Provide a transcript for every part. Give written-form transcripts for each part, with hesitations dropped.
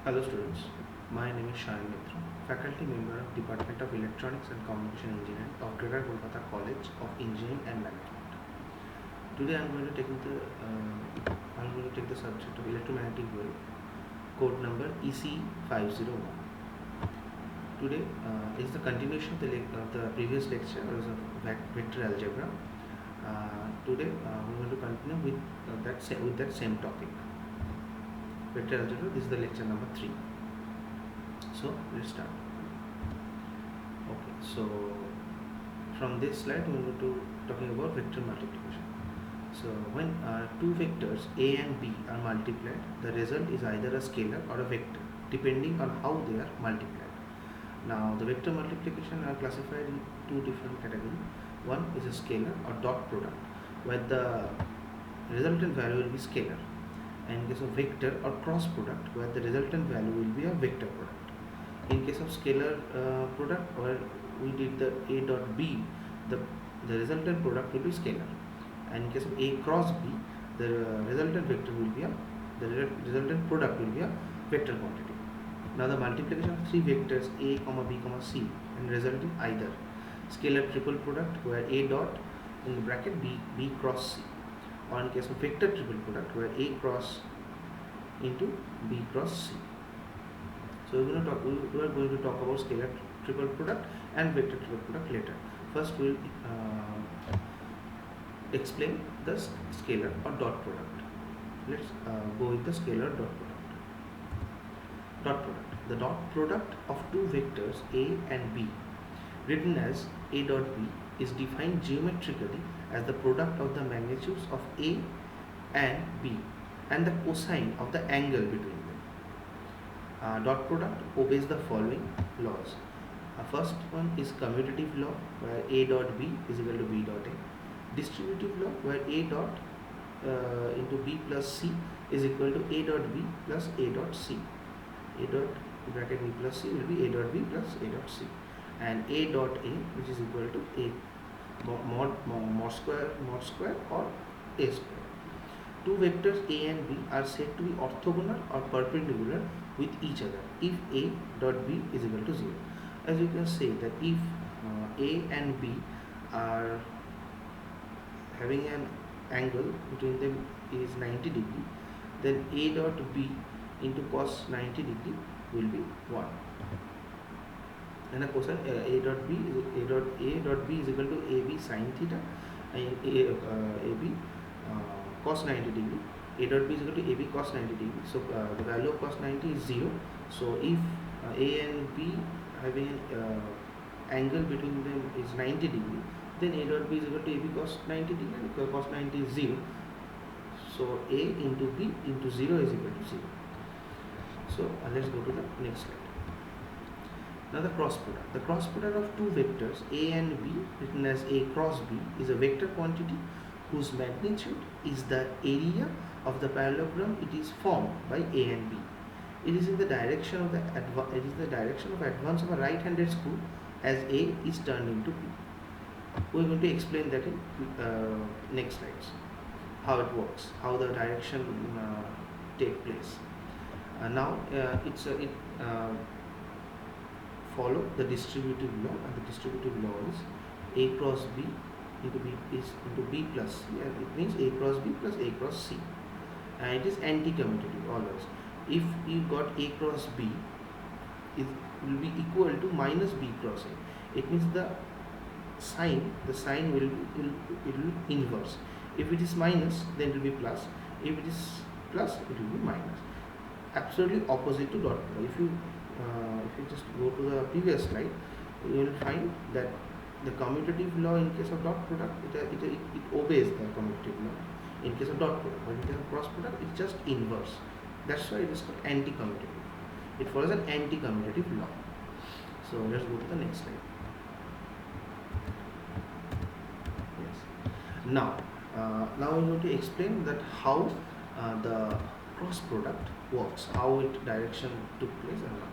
Hello students, my name is Shayan Mitra, faculty member of Department of Electronics and Communication Engineering of Greater Kolkata College of Engineering and Management. Today I am going to take the subject of electromagnetic wave, code number EC501. Today is the continuation of the previous lecture, was of vector algebra. Today we are going to continue with that same topic. Vector algebra. This is the lecture number 3. So let's start. Okay, so from this slide we are going to talking about vector multiplication. So when two vectors A and B are multiplied, the result is either a scalar or a vector, depending on how they are multiplied. Now the vector multiplication are classified in two different categories. One is a scalar or dot product, where the resultant value will be scalar, and in case of vector or cross product, where the resultant value will be a vector product. In case of scalar product, where we did the A dot B, the resultant product will be scalar, and in case of A cross B, the resultant vector will be the resultant product will be a vector quantity. Now the multiplication of three vectors A, B, C and result in either scalar triple product, where A dot in the bracket B cross C, or in case of vector triple product, where A cross into B cross C. So we are going to talk about scalar triple product and vector triple product later. First we will explain the scalar or dot product. Let's go with the scalar dot product. Dot product. The dot product of two vectors A and B, written as A dot B, is defined geometrically as the product of the magnitudes of A and B and the cosine of the angle between them. Dot product obeys the following laws. First one is commutative law, where A dot B is equal to B dot A. Distributive law, where A dot into B plus C is equal to A dot B plus A dot C. A dot bracket B plus C will be A dot B plus A dot C, and A dot A, which is equal to A mod square or A square. Two vectors A and B are said to be orthogonal or perpendicular with each other if A dot B is equal to 0. As you can say that if A and B are having an angle between them is 90 degree, then A dot B into cos 90 degree will be 1. And of course A dot B is equal to AB sin theta, and AB cos 90 degree. A dot B is equal to AB cos 90 degree. So the value of cos 90 is 0. So if A and B having an angle between them is 90 degree, then A dot B is equal to AB cos 90 degree, because cos 90 is 0. So A into B into 0 is equal to 0. So let's go to the next slide. Now the cross product. The cross product of two vectors A and B, written as A cross B, is a vector quantity whose magnitude is the area of the parallelogram it is formed by A and B. It is in the direction of advance of a right-handed screw as A is turned into B. We are going to explain that in next slides. How it works, how the direction take place. Now it follow the distributive law, and the distributive law is A cross B into B plus C, and it means A cross B plus A cross C, and it is anti-commutative always. If you got A cross B, it will be equal to minus B cross A. It means the sign will be inverse. If it is minus, then it will be plus. If it is plus, it will be minus. Absolutely opposite to dot product. If you just go to the previous slide, you will find that the commutative law in case of dot product it obeys the commutative law in case of dot product, but in case of cross product it's just inverse. That's why it is called anti-commutative. It follows an anti-commutative law. So let's go to the next slide. Yes. Now we're going to explain that how the cross product works, how it direction took place and all.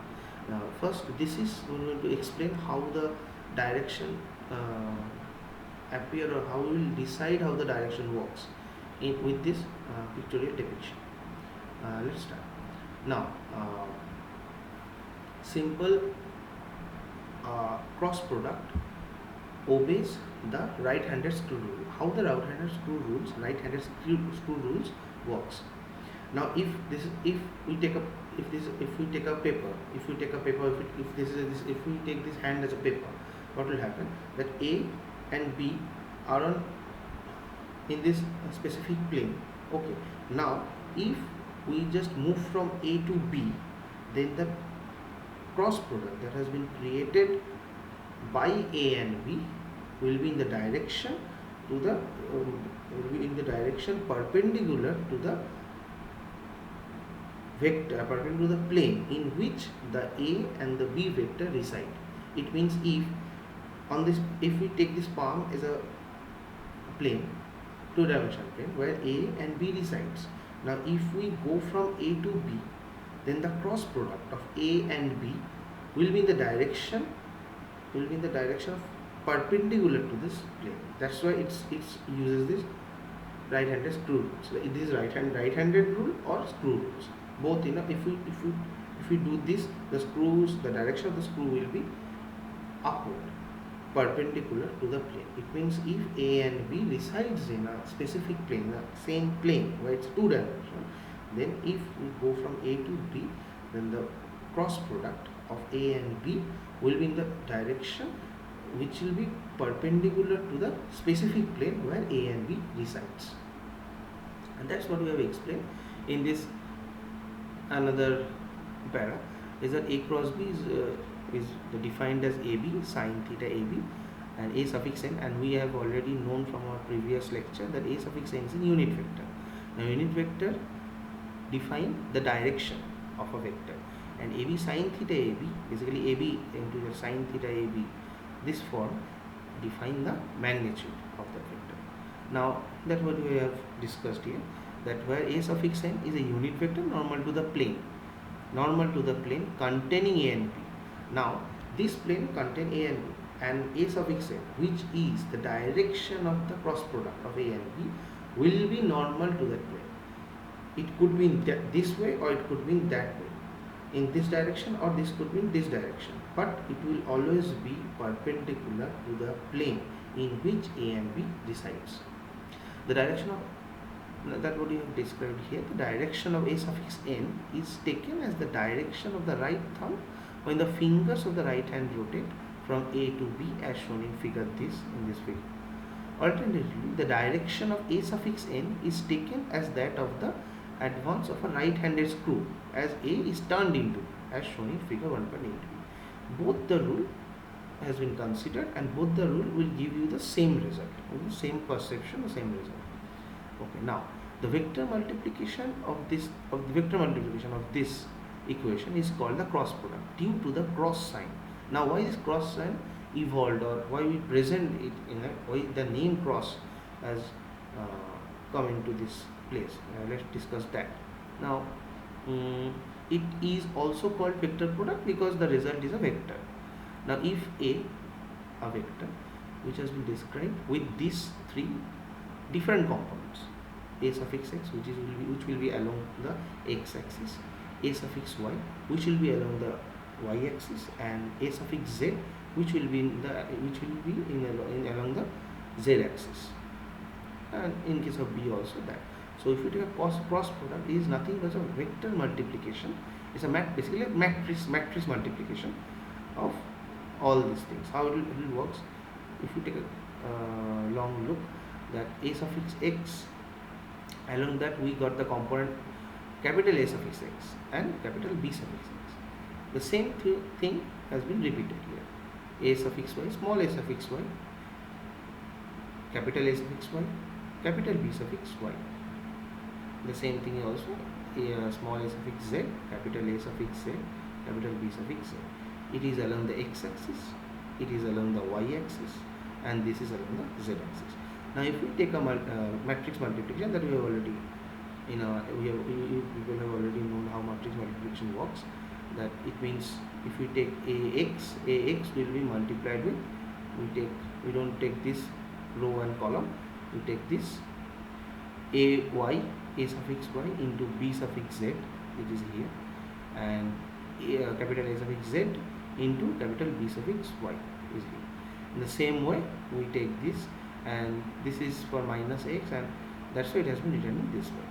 Now first we're going to explain how the direction appear, or how we will decide how the direction works with this pictorial depiction. Let's start. Now simple cross product obeys the right-handed screw rule. How the right-handed screw rules works? Now, if we take a paper, if we take this hand as a paper, what will happen? That A and B are on in this specific plane. Okay. Now, if we just move from A to B, then the cross product that has been created by A and B will be in the direction to the perpendicular to the vector, perpendicular to the plane in which the A and the B vector reside. It means if we take this palm as a plane, two-dimensional plane where A and B resides. Now, if we go from A to B, then the cross product of A and B will be in the direction of perpendicular to this plane. That's why it uses this right-handed screw rule. So it is right-handed rule or screw rules. Both, if we do this, the direction of the screw will be upward, perpendicular to the plane. It means if A and B resides in a specific plane, the same plane where it's two-dimensional, then if we go from A to B, then the cross product of A and B will be in the direction which will be perpendicular to the specific plane where A and B resides. And that's what we have explained in this another para, is that A cross B is defined as AB sin theta AB and A suffix n, and we have already known from our previous lecture that A suffix n is a unit vector. Now, unit vector define the direction of a vector, and AB sin theta AB, basically AB into the sin theta AB, this form define the magnitude of the vector. Now, that's what we have discussed here, that where A suffix n is a unit vector normal to the plane containing A and B. Now, this plane contain A and B, and A suffix n, which is the direction of the cross product of A and B, will be normal to that plane. It could be in this way or it could be in that way, in this direction, or this could be in this direction, but it will always be perpendicular to the plane in which A and B resides. The direction of that what you have described here, the direction of A suffix n is taken as the direction of the right thumb when the fingers of the right hand rotate from A to B, as shown in this figure. Alternatively, the direction of A suffix n is taken as that of the advance of a right-handed screw as A is turned into, as shown in figure 1.8b. Both the rule has been considered, and both the rule will give you the same result, same perception, the same result. Okay, now the vector multiplication of this equation is called the cross product due to the cross sign. Now, why is cross sign evolved, or why we present it why the name cross has come into this place? Let's discuss that. Now, it is also called vector product because the result is a vector. Now, if a vector which has been described with these three different components, A suffix x which will be along the x-axis, A suffix y which will be along the y-axis, and A suffix z which will be along the z-axis, and in case of B also that. So if you take a cross product, it is nothing but a vector multiplication. It's basically a matrix multiplication of all these things. How it works? If you take a long look, that A suffix x, along that we got the component capital A suffix x and capital B suffix x. The same thing has been repeated here. A suffix y, small a suffix y, capital A suffix y, capital B suffix y. The same thing also, small a suffix z, capital A suffix z, capital B suffix z. It is along the x-axis, it is along the y-axis, and this is along the z-axis. Now, if we take a matrix multiplication, that we have already, people have already known how matrix multiplication works. That it means if we take AX will be multiplied with, we don't take this row and column, we take this A suffix y into B suffix z, it is here, and capital A suffix z into capital B suffix y easily. In the same way, we take this, and this is for minus x, and that's why it has been written in this way.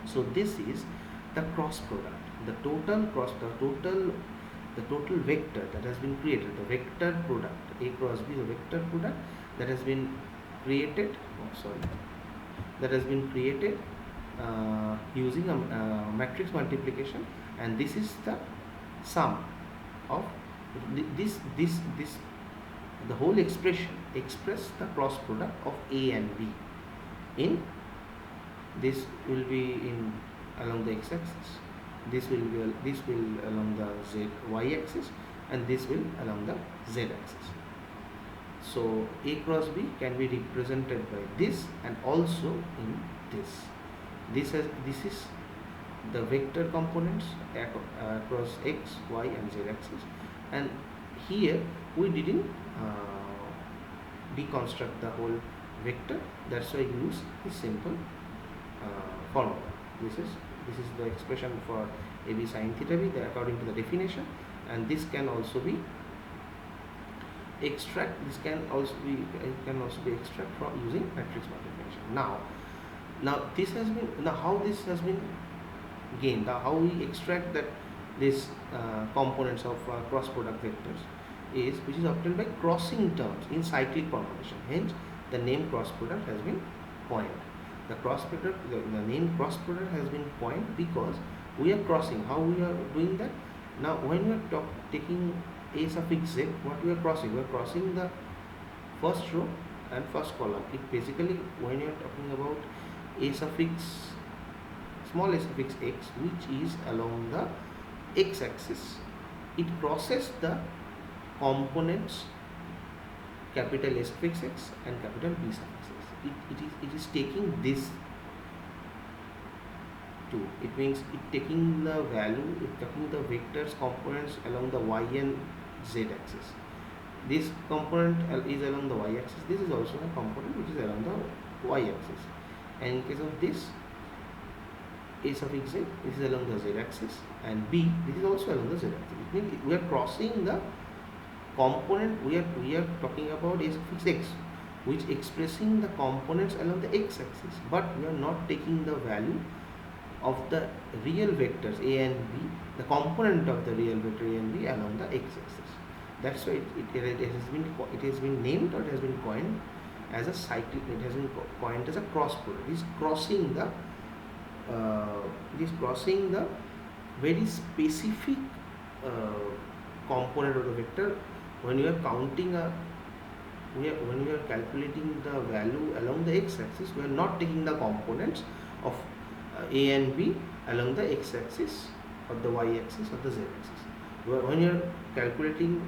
So this is the cross product, the total vector that has been created, the vector product A cross B, the vector product that has been created. That has been created using a matrix multiplication, and this is the sum of this the whole expression express the cross product of A and B. In this will be in along the x-axis, this will along the y-axis, and this will along the z-axis. So A cross B can be represented by this, and also in this. This is the vector components across x, y, and z axis, and here we didn't deconstruct the whole vector. That's why I use this simple formula. This is the expression for AB sin theta b according to the definition, and this can also be this can also be extract from using matrix multiplication. Now this has been, how this has been gained, how we extract that this components of cross product vectors is, which is obtained by crossing terms in cyclic combination. Hence the name cross product has been coined. The name cross product has been coined because we are crossing. How we are doing that? Now when we are taking A suffix z, what we are crossing? We are crossing the first row and first column. It basically, when you are talking about A suffix small a suffix x, which is along the x-axis, it crosses the components capital A suffix x and capital B suffix x. It is taking this two. It means it taking the value, it taking the vectors components along the y and z axis. This component is along the y axis. This is also a component which is along the y axis. And in case of this, A suffix z, this is along the z axis, and B, this is also along the z axis. It means we are crossing the component. We are talking about A suffix x, which expressing the components along the x axis, but we are not taking the value of the real vectors A and B, the component of the real vector A and B along the x axis. That's why it has been named, or it has been coined as a cyclic. It has been coined as a cross product. It is crossing the very specific component of the vector. When you are counting when we are calculating the value along the x-axis, we are not taking the components of A and B along the x-axis or the y-axis or the z-axis. When you are calculating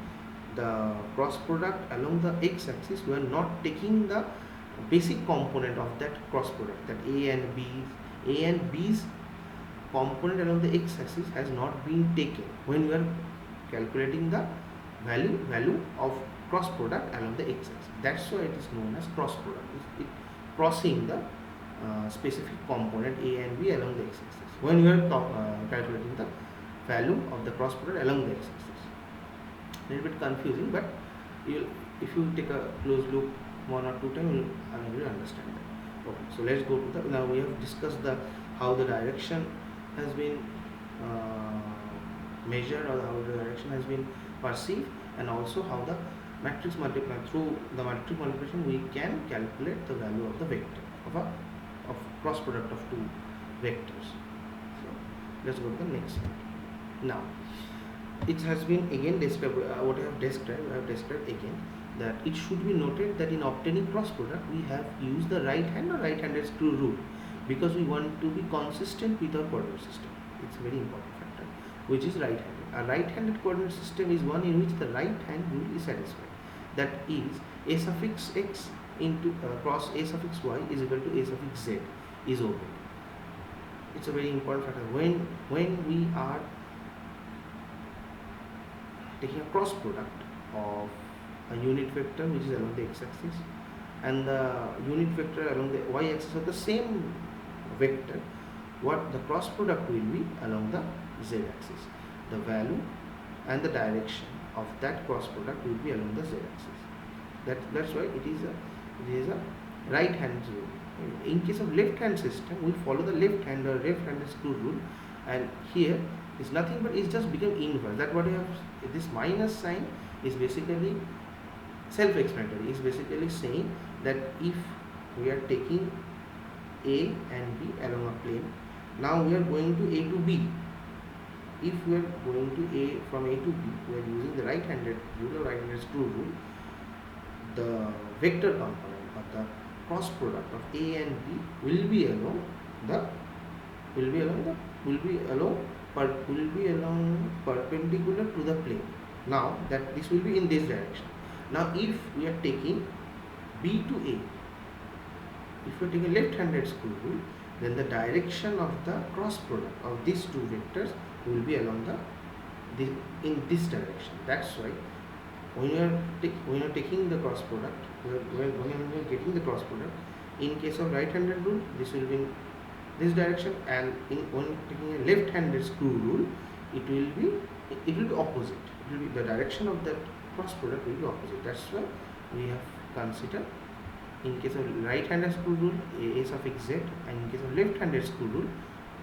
the cross product along the x-axis, we are not taking the basic component of that cross product, that A and B's component along the x-axis has not been taken when we are calculating the value of cross product along the x-axis. That's why it is known as cross product. It crossing the specific component A and B along the x-axis when we are calculating the value of the cross product along the x-axis. A little bit confusing, but if you take a close look one or two times, you will understand that. Okay, so let's go to the, now we have discussed how the direction has been measured, or how the direction has been perceived, and also how the matrix through the matrix multiplication we can calculate the value of the vector of cross product of two vectors. So let's go to the next slide. Now it has been again described, what I have described again, that it should be noted that in obtaining cross product we have used the right hand or right-handed screw rule, because we want to be consistent with our coordinate system. It's a very important factor, which is right-handed. A right-handed coordinate system is one in which the right hand rule is satisfied. That is, A suffix x into cross A suffix y is equal to A suffix z is obeyed. It's a very important factor. When we are taking a cross product of a unit vector which is along the x-axis and the unit vector along the y-axis of the same vector, what the cross product will be along the z-axis. the value and the direction of that cross product will be along the z-axis. That's why it is a right hand rule. In case of left hand system, we follow the left hand or left handed screw rule, and here is nothing but it's just become inverse. That what you have, this minus sign is basically self-explanatory. Is basically saying that if we are taking A and B along a plane, now we are going to A to B. If we are going to A from A to B, we are using the right-handed rule or right-handed screw rule. The vector component or the cross product of A and B will be along perpendicular to the plane. Now that this will be in this direction. Now if we are taking B to A, if we are taking left-handed screw rule, then the direction of the cross product of these two vectors will be along in this direction. That's why when you are taking the cross product, when you are getting the cross product, in case of right-handed rule, this will be in this direction, and when taking a left-handed screw rule, it will be opposite. It will be the direction of that cross product will be opposite. That's why we have considered, in case of right-handed screw rule, a suffix z, and in case of left-handed screw rule,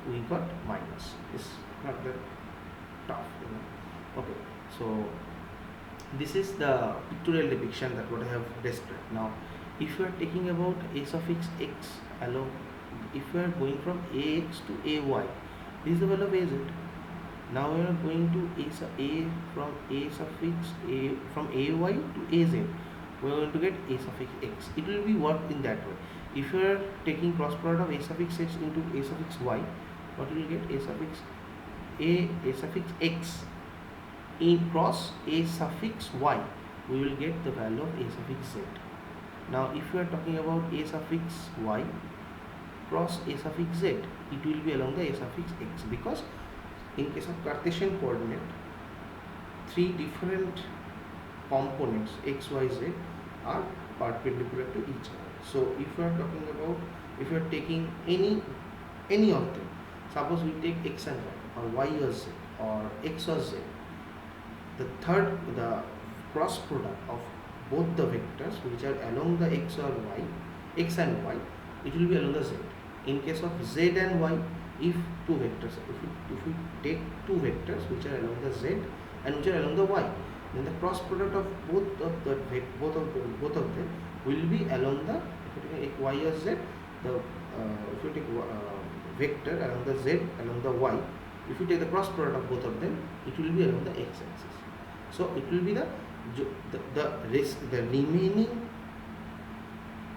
we got minus. It's not that tough, Okay, so this is the pictorial depiction that what I have described. Now, if you are taking about a suffix x along, if you are going from ax to ay, this is the value of az. Now we are going to from a suffix a from ay to az. We are going to get a suffix x. It will be worked in that way. If you are taking cross product of a suffix x into a suffix y, what you will get? A suffix x in cross a suffix y, we will get the value of a suffix z. Now if you are talking about a suffix y cross a suffix z, it will be along the a suffix x, because in case of Cartesian coordinate, three different components x, y, z are perpendicular to each other. So if you are talking about, if you are taking any of them, suppose we take x and y, or y or z, or x or z, the cross product of both the vectors which are along the x and y, it will be along the z. In case of z and y, if two vectors, if we take two vectors which are along the z and which are along the y, then the cross product of both of them will be along the, if you take y or z, if you take vector along the z, along the y, if you take the cross product of both of them, it will be along the x-axis. So it will be the remaining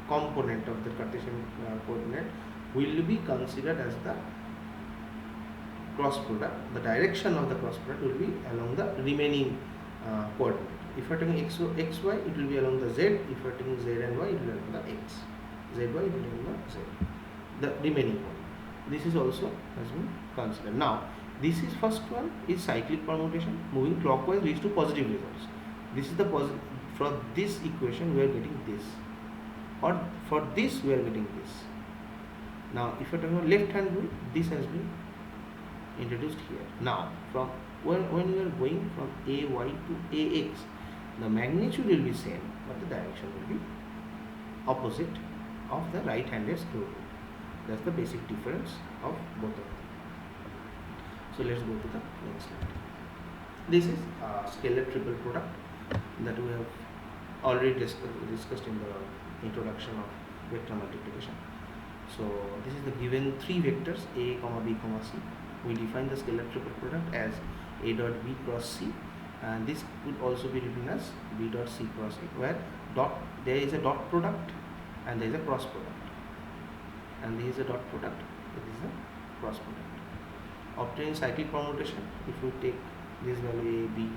component of the Cartesian coordinate will be considered as the cross product. The direction of the cross product will be along the remaining coordinate. If you are taking x, y, it will be along the z. If you are taking z and y, it will be along the x. Z, y, it will be along the z. The remaining one. This is also has been considered. Now, this is first one is cyclic permutation. Moving clockwise leads to positive results. This is the positive. For this equation, we are getting this, or for this we are getting this. Now, if you are talking about left-hand rule, this has been introduced here. Now, from when you are going from ay to ax, the magnitude will be same, but the direction will be opposite of the right-handed screw rule. That's the basic difference of both of them. So let's go to the next slide. This is a scalar triple product that we have already discussed in the introduction of vector multiplication. So this is the given three vectors a, b, c. We define the scalar triple product as a dot b cross c, and this could also be written as b dot c cross a, where there is a dot product and there is a cross product, and there is a dot product, there is a cross product. Obtain cyclic permutation. If we take this value a, b,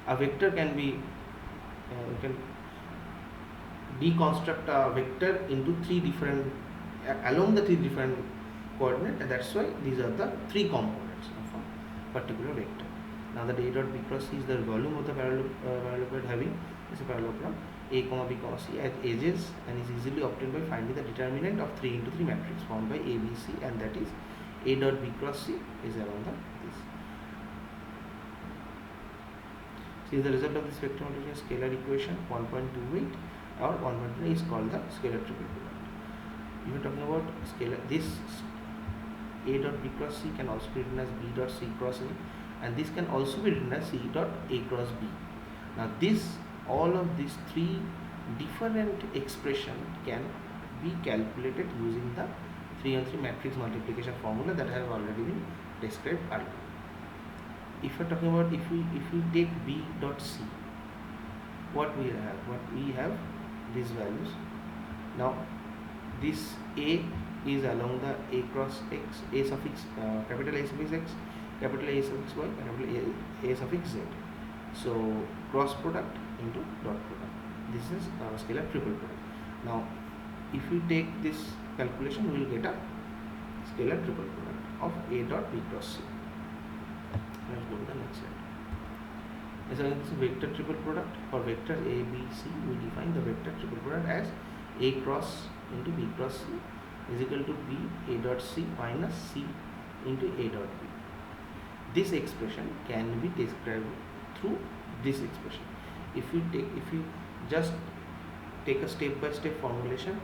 a vector can be, we can deconstruct a vector into along the three different coordinates, and that's why these are the three components of a particular vector. Now the a dot b cross c is the volume of the parallelogram having this parallelogram a, b, c as edges, and is easily obtained by finding the determinant of 3 into 3 matrix formed by a, b, c, and that is a dot b cross c is around this. Since the result of this vector multiplication scalar equation 1.28 or 1.3 is called the scalar triple product. If you are talking about scalar, this A dot B cross C can also be written as B dot C cross A, and this can also be written as C dot A cross B. Now all of these three different expression can be calculated using the 3-on-3 matrix multiplication formula that has already been described earlier. If you are talking about if we take B dot C, what we have these values. Now this A is along the A cross X, A suffix capital A suffix X, capital A suffix Y, capital A suffix Z. So cross product into dot product. This is scalar triple product. Now if we take this calculation, we will get a scalar triple product of A dot B cross C. Let's go to the next slide. So this is vector triple product. For vector A, B, C, we define the vector triple product as A cross into B cross C is equal to B A dot C minus C into A dot B. This expression can be described through this expression. If you just take a step-by-step formulation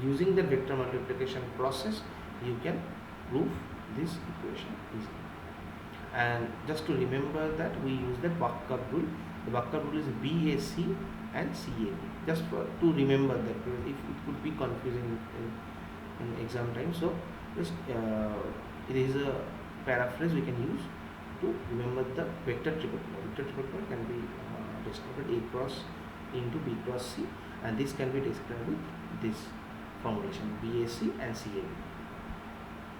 using the vector multiplication process, you can prove this equation easily. And just to remember that, we use the buck-up rule. The buck-up rule is BAC and CAB. Just to remember that, because if it could be confusing in exam time. So just it is a paraphrase we can use to remember the vector triple product. Vector triple product can be described A cross into B cross C, and this can be described with this formulation BAC and CAB.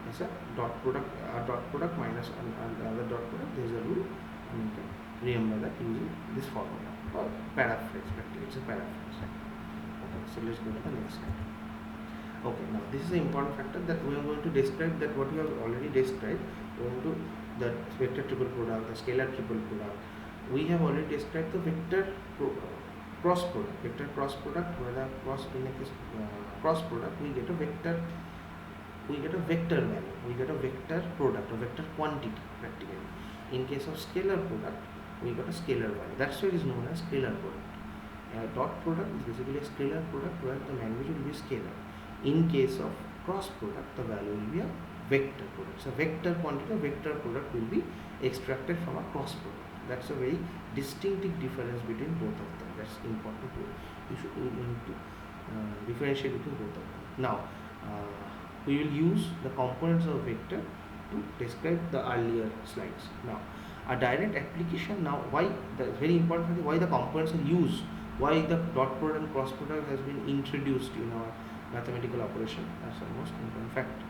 It's a dot product minus another dot product. There is a rule, and you can remember that using this formula or paraphrase. Practically, it's a paraphrase. Okay, so let's go to the next slide. Okay, now this is an important factor that we are going to describe, that what we have already described. We are going to the vector triple product, the scalar triple product. We have already described the vector cross product. Vector cross product, where the cross in a case cross product, we get a vector. We get a vector value, we get a vector product, a vector quantity practically. In case of scalar product, we got a scalar value. That's why it is known as scalar product. A dot product is basically a scalar product where the magnitude will be scalar. In case of cross product, the value will be a vector product. So vector quantity, vector product will be extracted from a cross product. That's a very distinctive difference between both of them. That's important to need to differentiate between both of them. Now we will use the components of vector to describe the earlier slides. Now a direct application. Now why the very important thing, why the components are used, why the dot product and cross product has been introduced in our mathematical operation. That's the most important factor.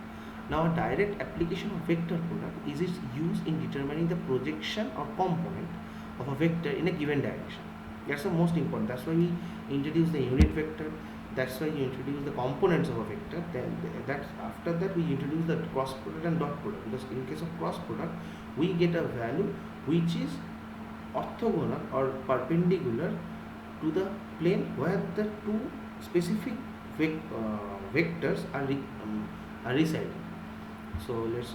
Now a direct application of vector product is its use in determining the projection or component of a vector in a given direction. That's the most important. That's why we introduce the unit vector. That's why you introduce the components of a vector. Then after that we introduce the cross product and dot product. Because in case of cross product, we get a value which is orthogonal or perpendicular to the plane where the two specific vectors are residing. So let's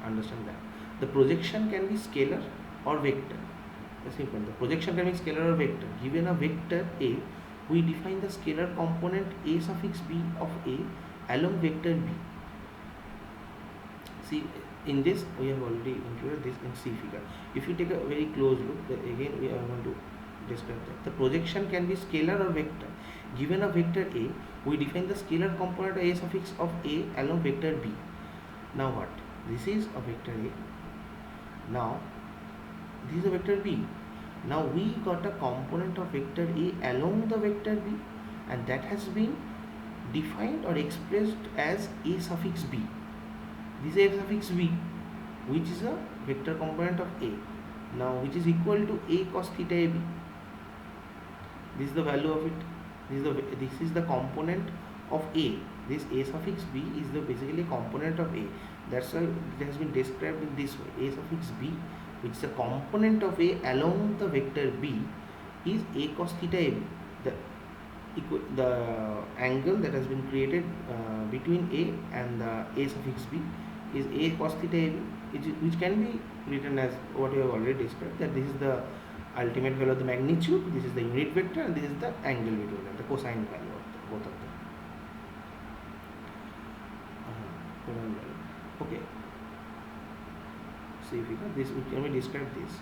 understand that. The projection can be scalar or vector. That's simple. The projection can be scalar or vector. Given a vector A, we define the scalar component A suffix B of A along vector B. See, in this we have already included this in C figure. If you take a very close look, again we are going to describe that. The projection can be scalar or vector. Given a vector A, we define the scalar component A suffix of A along vector B. Now what? This is a vector A. Now this is a vector B. Now we got a component of vector A along the vector B, and that has been defined or expressed as A suffix B. This is A suffix B, which is a vector component of A. Now which is equal to A cos theta AB. This is the value of it. This is the component of A. This A suffix B is the basically component of A. That's why it has been described in this way. A suffix B, which is a component of A along the vector B, is A cos theta AB. The angle that has been created between A and the A suffix B is A cos theta AB, which can be written as what you have already described, that this is the ultimate value of the magnitude, this is the unit vector, and this is the angle between them, the cosine value of both of them. Cosine value. Okay. See figure. This can we describe this,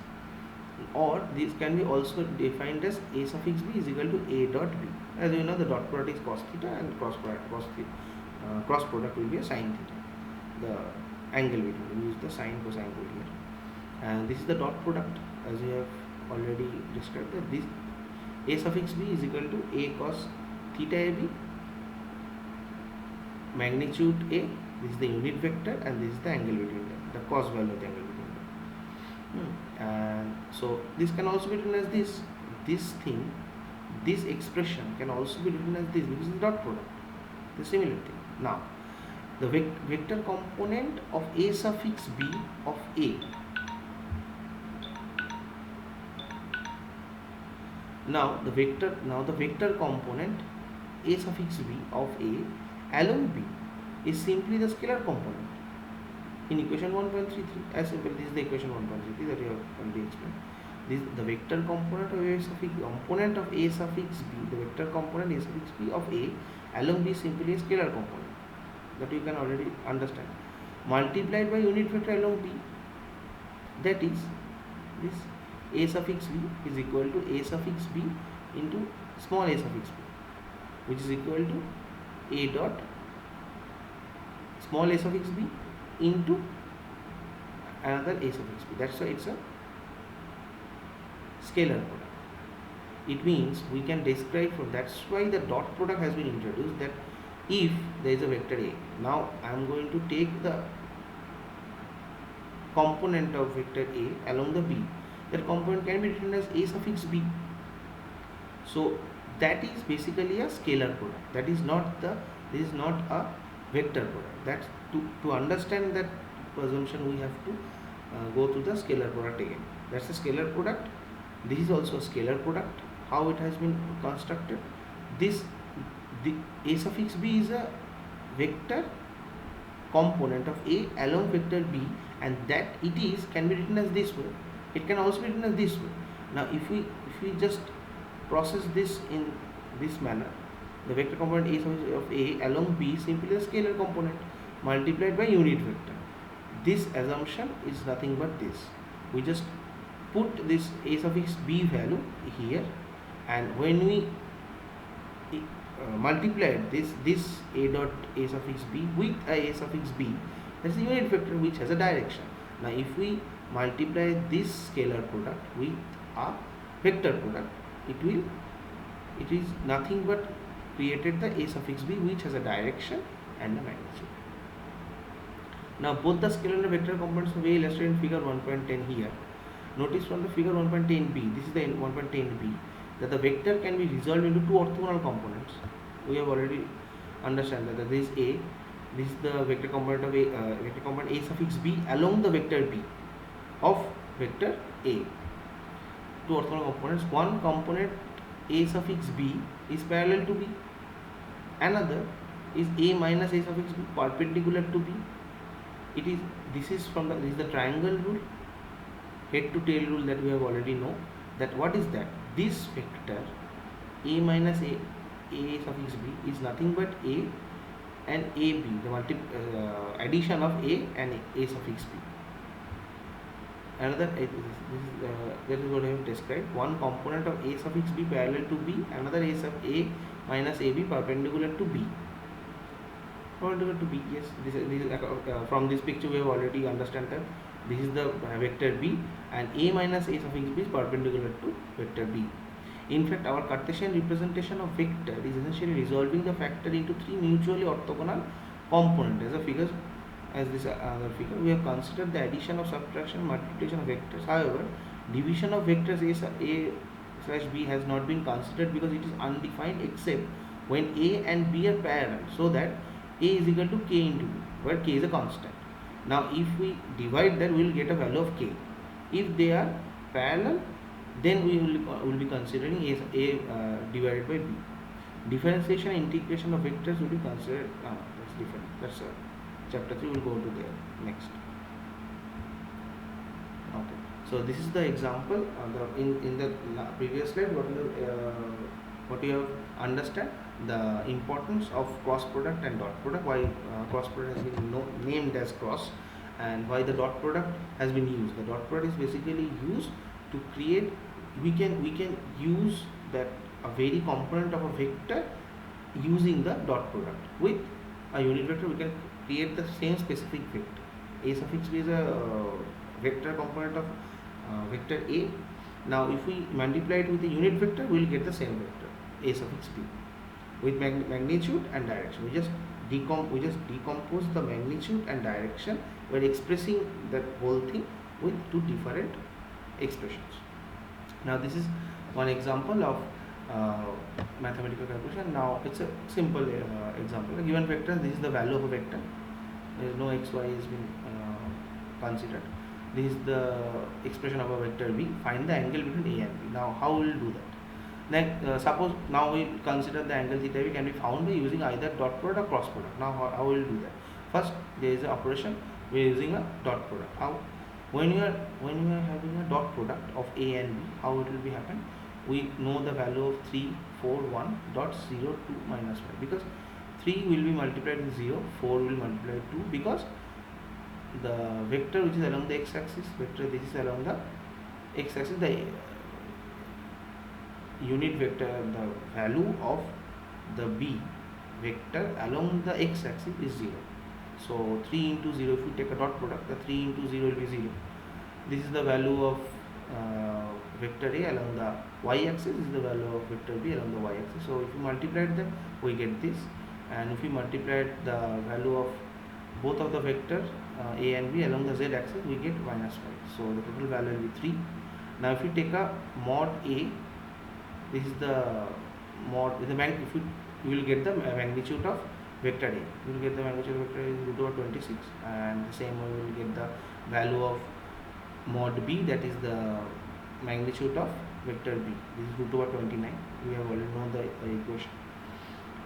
or this can be also defined as a suffix b is equal to a dot b. As you know, the dot product is cos theta, and cross product will be a sin theta. The angle between, we use the sine cosine rule here, and this is the dot product, as we have already described, that this a suffix b is equal to a cos theta ab, magnitude a, this is the unit vector, and this is the angle between them, the cos value of the angle between them. And so this can also be written as this thing, this expression can also be written as this, because it's the dot product, the similar thing. Now the vector component of a suffix b of a, now the vector component a suffix b of a along b is simply the scalar component in equation 1.33. As simple, this is the equation 1.33 that we have already explained. This the vector component of a suffix b, the vector component a suffix b of a along b is simply a scalar component, that you can already understand, multiplied by unit vector along b, that is this a suffix b is equal to a suffix b into small a suffix b, which is equal to a dot small a suffix b into another a suffix b. That's why it's a scalar product. It means we can describe from, that's why the dot product has been introduced, that if there is a vector a, now I am going to take the component of vector a along the b, that component can be written as a suffix b. So that is basically a scalar product. That is not this is not a vector product. That's to understand that presumption, we have to go through the scalar product again. That's the scalar product. This is also a scalar product. How it has been constructed? The a suffix b is a vector component of a along vector b, and that can be written as this way. It can also be written as this way. Now if we just process this in this manner, the vector component a suffix of a along b is simply a scalar component multiplied by unit vector. This assumption is nothing but this. We just put this a suffix b value here, and when we multiplied this a dot a suffix b with a suffix b, that's the unit vector which has a direction. Now if we multiply this scalar product with a vector product, it is nothing but created the a suffix b which has a direction and a magnitude. Now both the scalar and vector components are illustrated in figure 1.10 here. Notice from the figure 1.10b, this is the 1.10b, that the vector can be resolved into two orthogonal components. We have already understand that this is a, this is the vector component of vector component a suffix b along the vector b of vector a. Two orthogonal components. One component a suffix b is parallel to b. Another is a minus a suffix b perpendicular to b. This is the triangle rule, head to tail rule, that we have already know. That what is that? This vector a minus a suffix b is nothing but a and ab, the addition of a and a suffix b. Another that is what I have described. One component of a suffix b parallel to b, another a minus ab perpendicular to b. Perpendicular to b, yes. This is from this picture we have already understand that this is the vector b, and a minus a suffix b is perpendicular to vector b. In fact, our Cartesian representation of vector is essentially resolving the factor into three mutually orthogonal components. As a figure, as this other figure, we have considered the addition of subtraction, multiplication of vectors. However, division of vectors a slash b has not been considered because it is undefined except when a and b are parallel, so that a is equal to k into b, where k is a constant. Now, if we divide that, we will get a value of k. If they are parallel, then we will be considering a divided by b. Differentiation and integration of vectors will be considered. That's different. That's chapter 3. We'll go to there next. Okay. So this is the example. In the previous slide, what you have understand the importance of cross product and dot product. Why cross product has been named as cross, and why the dot product has been used. The dot product is basically used to create. We can use that a very component of a vector using the dot product with a unit vector. We can create the same specific vector. A suffix b is a vector component of vector A. Now if we multiply it with the unit vector, we will get the same vector A suffix b with magnitude and direction. We just decompose the magnitude and direction while expressing that whole thing with two different expressions. Now this is one example of mathematical calculation. Now it's a simple example. A given vector, this is the value of a vector. There is no x, y has been considered. This is the expression of a vector v. Find the angle between a and b. Now how we will do that? Then suppose now we consider the angle theta v can be found by using either dot product or cross product. Now how we will do that? First, there is an operation. We are using a dot product. How? When you are having a dot product of a and b, how it will be happen? We know the value of 3, 4, 1, dot 0, 2, minus 5, because 3 will be multiplied with 0, 4 will multiply with 2, because the vector which is along the x-axis, this is along the x-axis, the unit vector, the value of the b vector along the x-axis is 0. So 3 into 0, if you take a dot product, the 3 into 0 will be 0. This is the value of vector A along the y-axis. This is the value of vector B along the y-axis. So if you multiply them, we get this, and if you multiply the value of both of the vectors A and B along the z-axis, we get minus 5. So the total value will be 3. Now if you take a mod A, this is the mod, if you will get the magnitude of vector A. You will get the magnitude of vector A is root over 26, and the same way we will get the value of mod B, that is the magnitude of vector B. This is root over 29. We have already known the equation.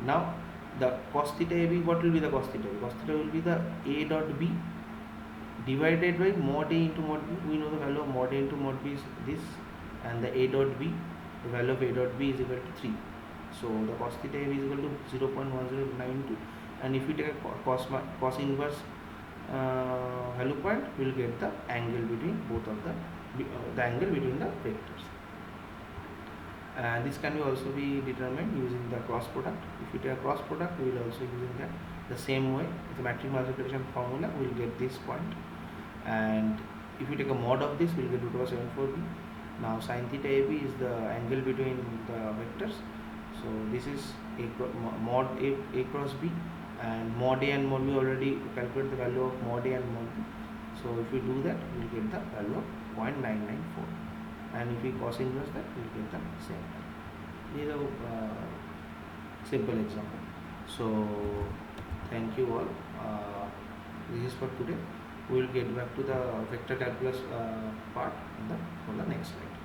Now the cos theta AB, what will be the cos theta? Cos theta will be the A dot B divided by mod A into mod B. We know the value of mod A into mod B is this, and the A dot B, the value of A dot B is equal to 3. So the cos theta AB is equal to 0.1092, and if we take a cos inverse value point, we will get the angle between both of the angle between the vectors. And this can also be determined using the cross product. If you take a cross product, we will also using that the same way. The matrix multiplication formula, we will get this point, and if you take a mod of this, we will get root over 74b. Now sin theta AB is the angle between the vectors. So this is mod A cross B, and mod A and mod B already calculate the value of mod A and mod B. So if we do that, we will get the value of 0.994, and if we cos inverse that, we will get the same value. These are simple example. So thank you all. This is for today. We will get back to the vector calculus part on the next slide.